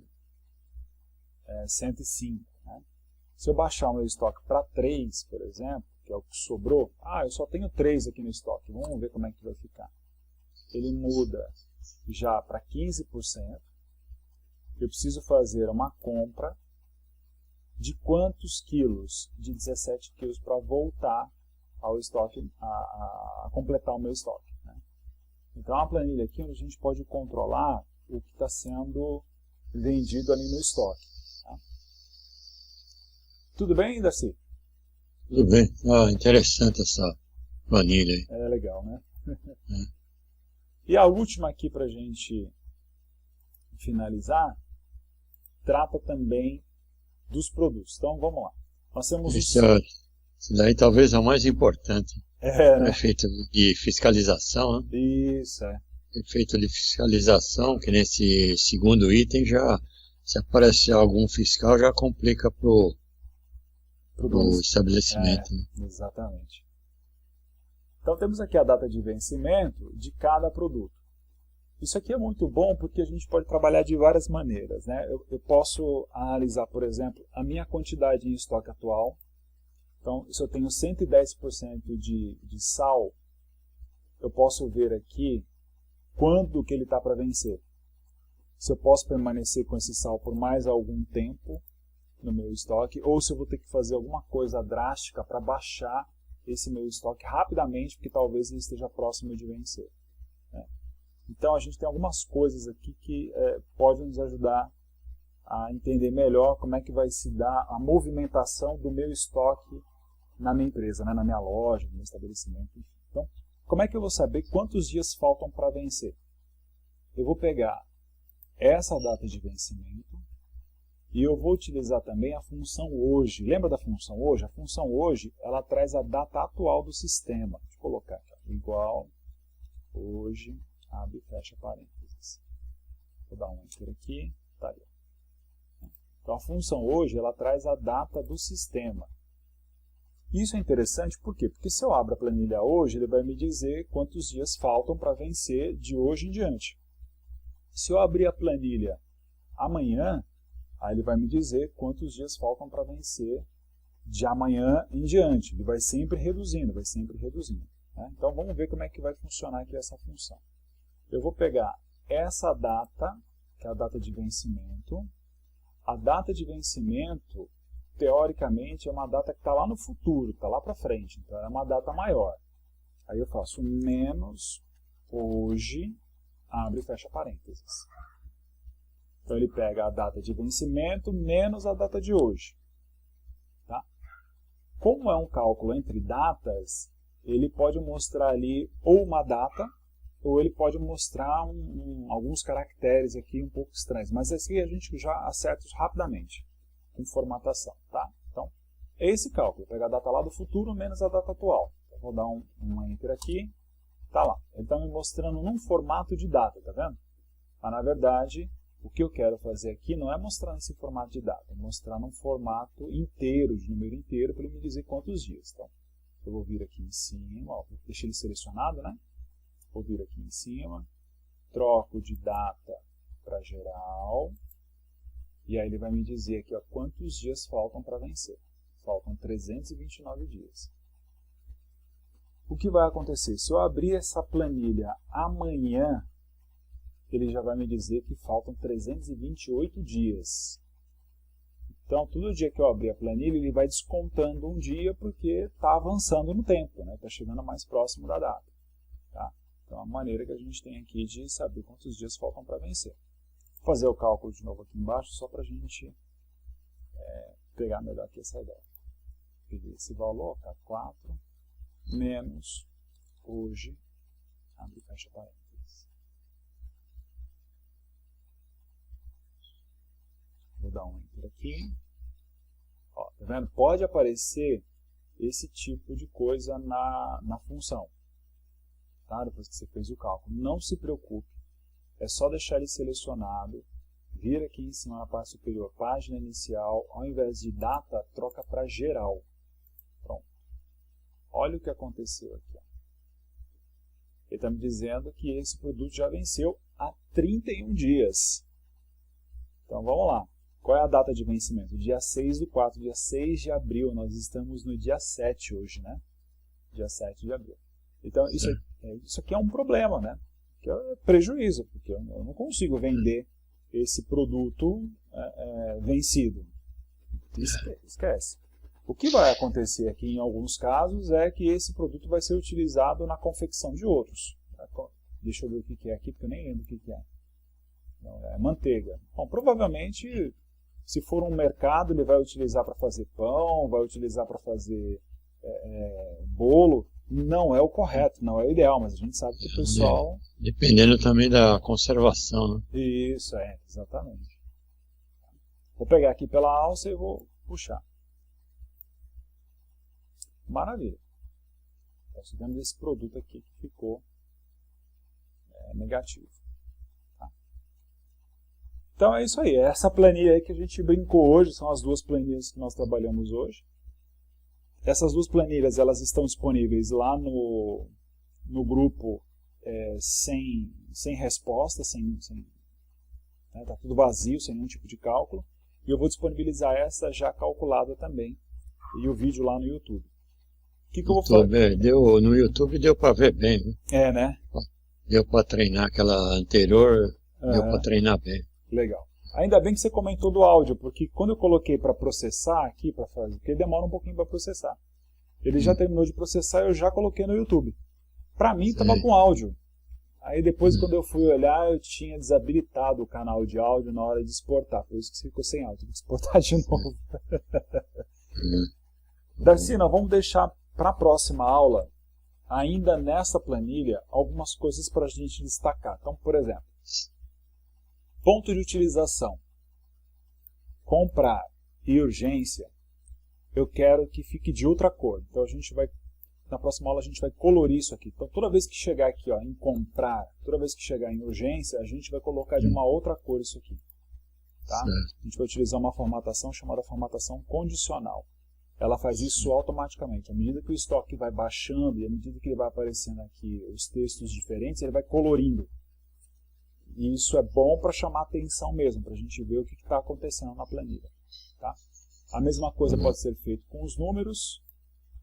A: 105. Né? Se eu baixar o meu estoque para 3, por exemplo, que é o que sobrou, eu só tenho 3 aqui no estoque, vamos ver como é que vai ficar. Ele muda já para 15%. Eu preciso fazer uma compra de quantos quilos? De 17 quilos para voltar ao estoque, a completar o meu estoque. Né? Então é uma planilha aqui onde a gente pode controlar o que está sendo vendido ali no estoque. Tá? Tudo bem, Darcy?
B: Tudo bem. Interessante essa planilha aí.
A: É legal, né? E a última aqui para a gente finalizar, trata também dos produtos. Então vamos lá. Nós temos
B: Isso daí talvez é o mais importante.
A: Né?
B: Efeito de fiscalização, né?
A: Isso,
B: Efeito de fiscalização, que nesse segundo item já, se aparecer algum fiscal, já complica pro estabelecimento. Né?
A: Exatamente. Então temos aqui a data de vencimento de cada produto. Isso aqui é muito bom porque a gente pode trabalhar de várias maneiras. Né? Eu posso analisar, por exemplo, a minha quantidade em estoque atual. Então, se eu tenho 110% de sal, eu posso ver aqui quando que ele está para vencer. Se eu posso permanecer com esse sal por mais algum tempo no meu estoque, ou se eu vou ter que fazer alguma coisa drástica para baixar esse meu estoque rapidamente, porque talvez ele esteja próximo de vencer. Né? Então a gente tem algumas coisas aqui que podem nos ajudar a entender melhor como é que vai se dar a movimentação do meu estoque na minha empresa, né? Na minha loja, no meu estabelecimento. Enfim. Então, como é que eu vou saber quantos dias faltam para vencer? Eu vou pegar essa data de vencimento e eu vou utilizar também a função hoje. Lembra da função hoje? A função hoje, ela traz a data atual do sistema. Deixa eu colocar aqui, igual, hoje, abre e fecha parênteses. Vou dar um enter aqui, tá ali. Então a função hoje ela traz a data do sistema. Isso é interessante por quê? Porque se eu abro a planilha hoje, ele vai me dizer quantos dias faltam para vencer de hoje em diante. Se eu abrir a planilha amanhã, aí ele vai me dizer quantos dias faltam para vencer de amanhã em diante. Ele vai sempre reduzindo, vai sempre reduzindo. Né? Então vamos ver como é que vai funcionar aqui essa função. Eu vou pegar essa data, que é a data de vencimento. A data de vencimento, teoricamente, é uma data que está lá no futuro, está lá para frente. Então é uma data maior. Aí eu faço menos hoje, abre e fecha parênteses. Então ele pega a data de vencimento menos a data de hoje. Tá? Como é um cálculo entre datas, ele pode mostrar ali ou uma data, ou ele pode mostrar alguns caracteres aqui um pouco estranhos. Mas aqui a gente já acerta isso rapidamente, com formatação. Tá? Então, é esse cálculo. Pega a data lá do futuro menos a data atual. Eu vou dar um Enter aqui. Tá lá. Ele está me mostrando num formato de data, tá vendo? Mas, na verdade, o que eu quero fazer aqui não é mostrar nesse formato de data, é mostrar num formato inteiro, de número inteiro, para ele me dizer quantos dias. Então, eu vou vir aqui em cima, ó, deixei ele selecionado, né? Vou vir aqui em cima, troco de data para geral, e aí ele vai me dizer aqui ó, quantos dias faltam para vencer. Faltam 329 dias. O que vai acontecer? Se eu abrir essa planilha amanhã, ele já vai me dizer que faltam 328 dias. Então, todo dia que eu abrir a planilha, ele vai descontando um dia porque está avançando no tempo, né? Está chegando mais próximo da data. Tá? Então, é uma maneira que a gente tem aqui de saber quantos dias faltam para vencer. Vou fazer o cálculo de novo aqui embaixo, só para a gente pegar melhor aqui essa ideia. Peguei esse valor, tá? 4 menos hoje, abre e fecha parênteses. Vou dar um Enter aqui. Ó, tá vendo? Pode aparecer esse tipo de coisa na função. Tá? Depois que você fez o cálculo. Não se preocupe. É só deixar ele selecionado. Vir aqui em cima na parte superior, página inicial. Ao invés de data, troca para geral. Pronto. Olha o que aconteceu aqui. Ó. Ele está me dizendo que esse produto já venceu há 31 dias. Então vamos lá. Qual é a data de vencimento? Dia 6/4, dia 6 de abril. Nós estamos no dia 7 hoje, né? Dia 7 de abril. Então isso aqui é um problema, né? Que é prejuízo, porque eu não consigo vender esse produto vencido. Esquece. O que vai acontecer aqui em alguns casos é que esse produto vai ser utilizado na confecção de outros. Deixa eu ver o que é aqui, porque eu nem lembro o que é. Não, é manteiga. Bom, provavelmente, se for um mercado, ele vai utilizar para fazer pão, vai utilizar para fazer bolo. Não é o correto, não é o ideal, mas a gente sabe que o pessoal...
B: Dependendo também da conservação, né?
A: Isso, exatamente. Vou pegar aqui pela alça e vou puxar. Maravilha. Nós tivemos esse produto aqui que ficou negativo. Tá? Então é isso aí. Essa planilha aí que a gente brincou hoje, são as duas planilhas que nós trabalhamos hoje. Essas duas planilhas elas estão disponíveis lá no grupo sem resposta, tá tudo vazio, sem nenhum tipo de cálculo. E eu vou disponibilizar essa já calculada também. E o vídeo lá no YouTube. O que eu vou fazer?
B: No YouTube deu para ver bem, viu?
A: Né?
B: Deu para treinar aquela anterior, deu para treinar bem.
A: Legal. Ainda bem que você comentou do áudio, porque quando eu coloquei para processar aqui, para fazer, porque demora um pouquinho para processar. Ele já terminou de processar e eu já coloquei no YouTube. Para mim estava com áudio. Aí depois quando eu fui olhar, eu tinha desabilitado o canal de áudio na hora de exportar. Por isso que ficou sem áudio. Tive que exportar de novo. Darcy, nós vamos deixar para a próxima aula, ainda nessa planilha, algumas coisas para a gente destacar. Então, por exemplo, ponto de utilização, comprar e urgência, eu quero que fique de outra cor. Então, na próxima aula a gente vai colorir isso aqui. Então, toda vez que chegar aqui em comprar, toda vez que chegar em urgência, a gente vai colocar de uma outra cor isso aqui. Tá?
B: Certo.
A: A gente vai utilizar uma formatação chamada formatação condicional. Ela faz isso automaticamente. À medida que o estoque vai baixando e à medida que ele vai aparecendo aqui os textos diferentes, ele vai colorindo. E isso é bom para chamar atenção mesmo, para a gente ver o que está acontecendo na planilha. Tá? A mesma coisa pode ser feita com os números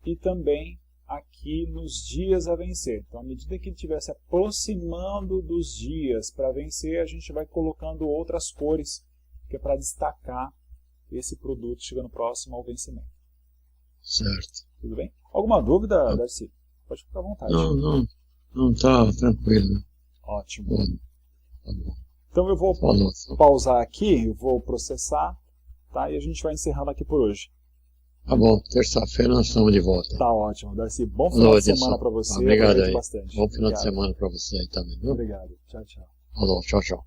A: e também aqui nos dias a vencer. Então, à medida que ele estiver se aproximando dos dias para vencer, a gente vai colocando outras cores, que é para destacar esse produto chegando próximo ao vencimento.
B: Certo.
A: Tudo bem? Alguma dúvida, Darcy? Pode ficar à vontade.
B: Não, tá tranquilo.
A: Ótimo.
B: Bom, tá bom.
A: Então eu vou
B: Falou.
A: pausar aqui, eu vou processar, tá? E a gente vai encerrando aqui por hoje.
B: Tá bom, terça-feira nós estamos de volta.
A: Tá ótimo, Darcy. Bom final de semana para você.
B: Obrigado aí.
A: Bastante.
B: Bom final
A: Obrigado.
B: de semana para você aí também, viu?
A: Obrigado. Tchau, tchau.
B: Falou, tchau, tchau.